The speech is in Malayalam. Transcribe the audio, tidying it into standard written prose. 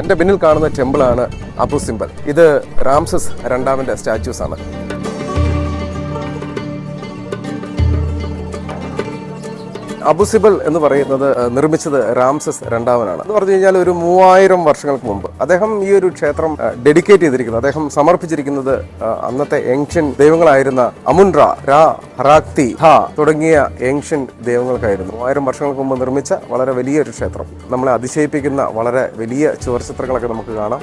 എൻ്റെ പിന്നിൽ കാണുന്ന ടെമ്പിളാണ് അബു സിംബൽ. ഇത് റാംസസ് രണ്ടാമൻ്റെ സ്റ്റാച്യൂസ് ആണ്. അബു സിംബൽ എന്ന് പറയുന്നത് നിർമ്മിച്ചത് റാംസസ് രണ്ടാമനാണ്. എന്ന് പറഞ്ഞു കഴിഞ്ഞാൽ ഒരു 3000 വർഷങ്ങൾക്ക് മുമ്പ് അദ്ദേഹം ഈ ഒരു ക്ഷേത്രം ഡെഡിക്കേറ്റ് ചെയ്തിരിക്കുന്നത്, അദ്ദേഹം സമർപ്പിച്ചിരിക്കുന്നത് അന്നത്തെ ഏൻഷ്യൻ ദൈവങ്ങളായിരുന്ന അമുൻ റാ, രാ, ഹറാക്തി, ഹ തുടങ്ങിയ ഏൻഷ്യൻ ദൈവങ്ങൾക്കായിരുന്നു. 3000 വർഷങ്ങൾക്ക് മുമ്പ് നിർമ്മിച്ച വളരെ വലിയൊരു ക്ഷേത്രം. നമ്മളെ അതിശയിപ്പിക്കുന്ന വളരെ വലിയ ചുവർച്ചിത്രങ്ങളൊക്കെ നമുക്ക് കാണാം.